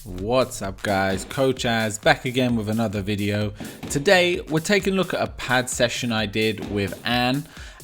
What's up guys, Coach Az back again with another video. Today we're taking a look at a pad session I did with Anne,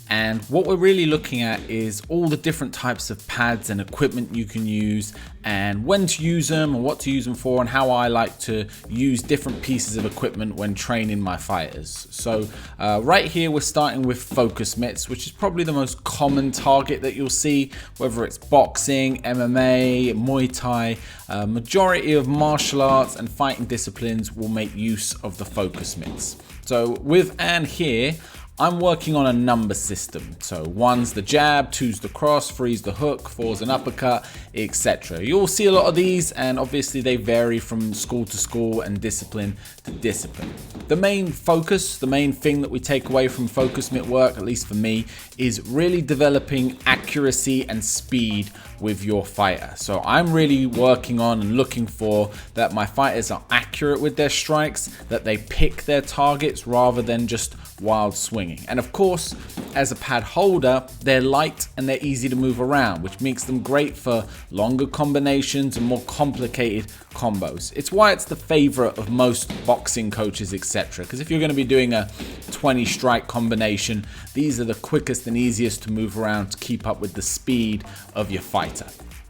and what we're really looking at is all the different types of pads and equipment you can use and when to use them and what to use them for, and how I like to use different pieces of equipment when training my fighters. So right here we're starting with focus mitts, which is probably the most common target that you'll see, whether it's boxing, MMA, Muay Thai. Majority of martial arts and fighting disciplines will make use of the focus mitts. So with Anne here, I'm working on a number system. So 1's the jab, 2's the cross, 3's the hook, 4's an uppercut, etc. You'll see a lot of these, and obviously they vary from school to school and discipline to discipline. The main focus, the main thing that we take away from focus mitt work, at least for me, is really developing accuracy and speed with your fighter. So I'm really working on and looking for that my fighters are accurate with their strikes, that they pick their targets rather than just wild swinging. And of course, as a pad holder, they're light and they're easy to move around, which makes them great for longer combinations and more complicated combos. It's why it's the favorite of most boxing coaches, etc. Because if you're going to be doing a 20 strike combination, these are the quickest and easiest to move around to keep up with the speed of your fighter.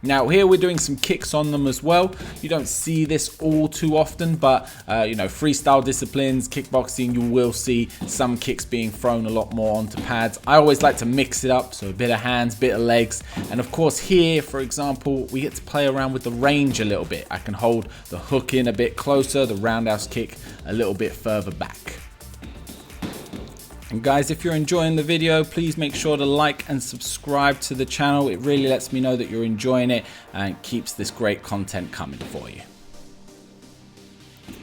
Now here we're doing some kicks on them as well. You don't see this all too often, but freestyle disciplines, kickboxing, you will see some kicks being thrown a lot more onto pads. I always like to mix it up, so a bit of hands, bit of legs. And of course here, for example, we get to play around with the range a little bit. I can hold the hook in a bit closer, the roundhouse kick a little bit further back. And guys, if you're enjoying the video, please make sure to like and subscribe to the channel. It really lets me know that you're enjoying it and keeps this great content coming for you.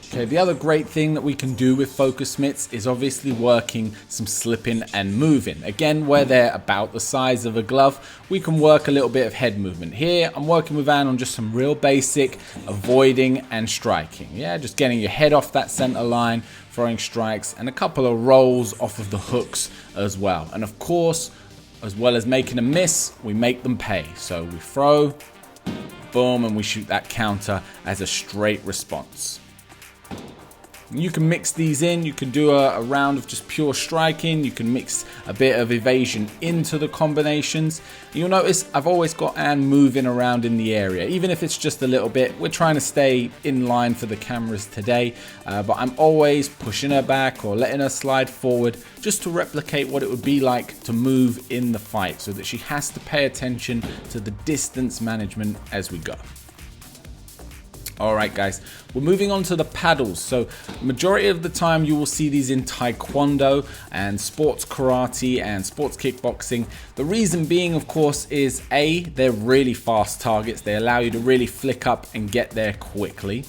Okay, the other great thing that we can do with focus mitts is obviously working some slipping and moving. Again, where they're about the size of a glove, we can work a little bit of head movement. Here, I'm working with Anne on just some real basic avoiding and striking. Yeah, just getting your head off that center line, throwing strikes, and a couple of rolls off of the hooks as well. And of course, as well as making a miss, we make them pay. So we throw, boom, and we shoot that counter as a straight response. You can mix these in. You can do a round of just pure striking. You can mix a bit of evasion into the combinations. You'll notice I've always got Anne moving around in the area, even if it's just a little bit. We're trying to stay in line for the cameras today, but I'm always pushing her back or letting her slide forward just to replicate what it would be like to move in the fight, so that she has to pay attention to the distance management as we go. Alright guys, we're moving on to the paddles. So majority of the time you will see these in taekwondo and sports karate and sports kickboxing. The reason being, of course, is A, they're really fast targets. They allow you to really flick up and get there quickly.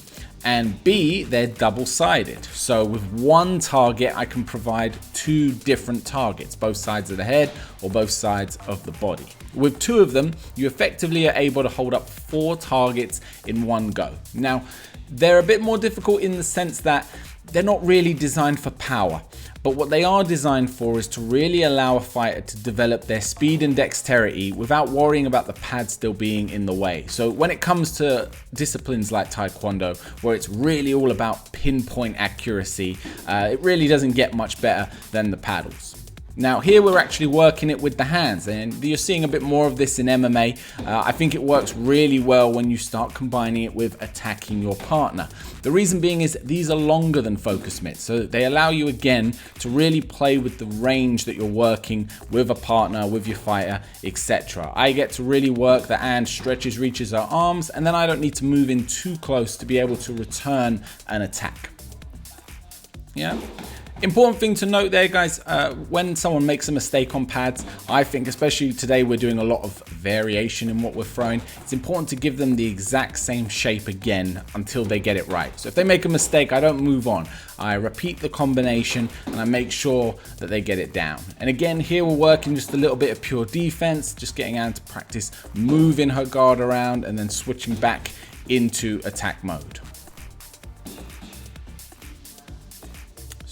And B, they're double-sided. So with one target, I can provide two different targets, both sides of the head or both sides of the body. With two of them, you effectively are able to hold up 4 targets in one go. Now, they're a bit more difficult in the sense that they're not really designed for power, but what they are designed for is to really allow a fighter to develop their speed and dexterity without worrying about the pad still being in the way. So when it comes to disciplines like taekwondo, where it's really all about pinpoint accuracy, it really doesn't get much better than the paddles. Now here we're actually working it with the hands, and you're seeing a bit more of this in MMA. I think it works really well when you start combining it with attacking your partner. The reason being is these are longer than focus mitts, so they allow you again to really play with the range that you're working with a partner, with your fighter, etc. I get to really work that Anne stretches, reaches her arms, and then I don't need to move in too close to be able to return an attack. Yeah. Important thing to note there, guys, when someone makes a mistake on pads, I think, especially today, we're doing a lot of variation in what we're throwing. It's important to give them the exact same shape again until they get it right. So if they make a mistake, I don't move on. I repeat the combination and I make sure that they get it down. And again, here we're working just a little bit of pure defense, just getting Anne to practice moving her guard around and then switching back into attack mode.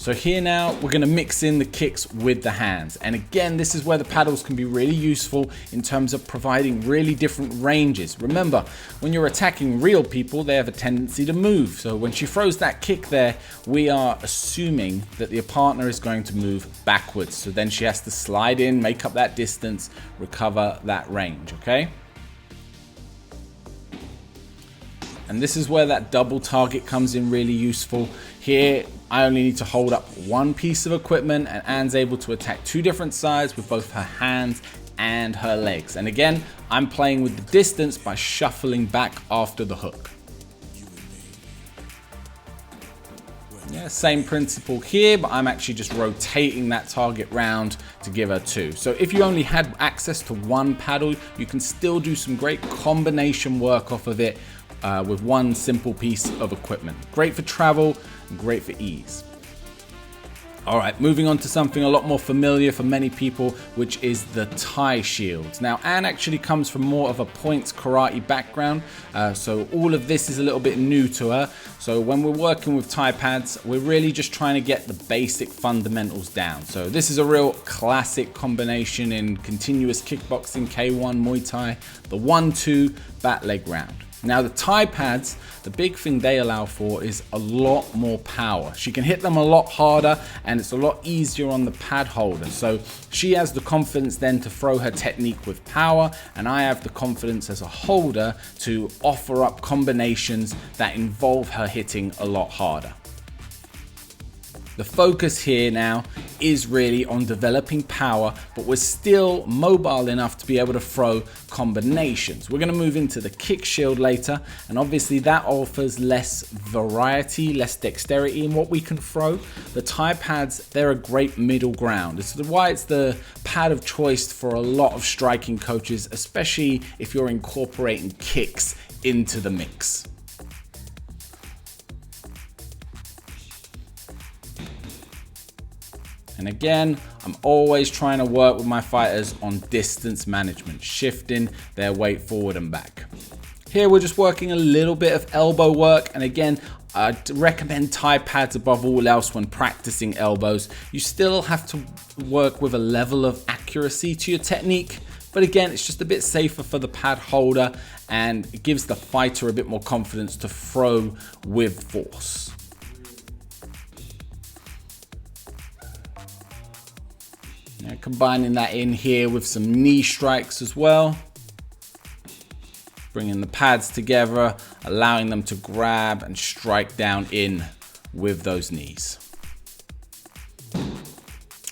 So here now, we're gonna mix in the kicks with the hands. And again, this is where the paddles can be really useful in terms of providing really different ranges. Remember, when you're attacking real people, they have a tendency to move. So when she throws that kick there, we are assuming that the partner is going to move backwards. So then she has to slide in, make up that distance, recover that range, okay? And this is where that double target comes in really useful. Here, I only need to hold up one piece of equipment and Anne's able to attack two different sides with both her hands and her legs. And again, I'm playing with the distance by shuffling back after the hook. Yeah, same principle here, but I'm actually just rotating that target round to give her two. So if you only had access to one paddle, you can still do some great combination work off of it with one simple piece of equipment. Great for travel, and great for ease. All right, moving on to something a lot more familiar for many people, which is the tie shields. Now, Anne actually comes from more of a points karate background, so all of this is a little bit new to her. So when we're working with tie pads, we're really just trying to get the basic fundamentals down. So this is a real classic combination in continuous kickboxing, K1, Muay Thai, the 1-2 bat leg round. Now the tie pads, the big thing they allow for is a lot more power. She can hit them a lot harder and it's a lot easier on the pad holder. So she has the confidence then to throw her technique with power, and I have the confidence as a holder to offer up combinations that involve her hitting a lot harder. The focus here now is really on developing power, but we're still mobile enough to be able to throw combinations. We're going to move into the kick shield later, and obviously that offers less variety, less dexterity in what we can throw. The tie pads, they're a great middle ground. This is why it's the pad of choice for a lot of striking coaches, especially if you're incorporating kicks into the mix. And again, I'm always trying to work with my fighters on distance management, shifting their weight forward and back. Here we're just working a little bit of elbow work, and again, I'd recommend tie pads above all else when practicing elbows. You still have to work with a level of accuracy to your technique, but again, it's just a bit safer for the pad holder and it gives the fighter a bit more confidence to throw with force. Now, combining that in here with some knee strikes as well. Bringing the pads together, allowing them to grab and strike down in with those knees.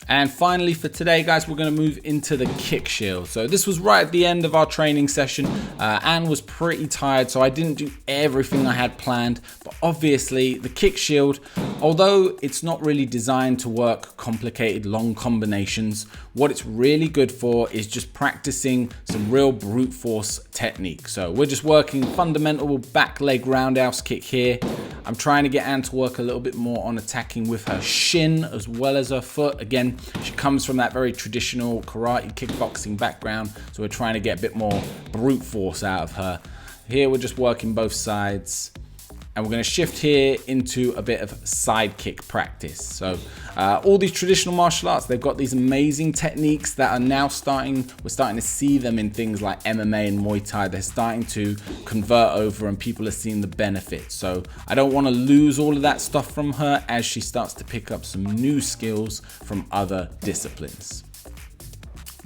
And finally for today, guys, we're going to move into the kick shield. So this was right at the end of our training session. Anne was pretty tired, so I didn't do everything I had planned. But obviously the kick shield, although it's not really designed to work complicated long combinations, what it's really good for is just practicing some real brute force technique. So we're just working fundamental back leg roundhouse kick here. I'm trying to get Anne to work a little bit more on attacking with her shin as well as her foot. Again, she comes from that very traditional karate kickboxing background, so we're trying to get a bit more brute force out of her. Here we're just working both sides, and we're going to shift here into a bit of side kick practice. So all these traditional martial arts, they've got these amazing techniques that are now we're starting to see them in things like MMA and Muay Thai. They're starting to convert over and people are seeing the benefits. So I don't want to lose all of that stuff from her as she starts to pick up some new skills from other disciplines.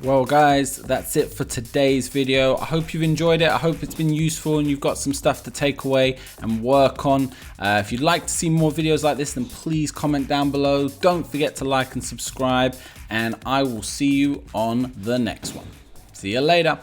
Well guys, that's it for today's video. I hope you've enjoyed it. I hope it's been useful and you've got some stuff to take away and work on. If you'd like to see more videos like this, then please comment down below. Don't forget to like and subscribe, and I will see you on the next one. See you later.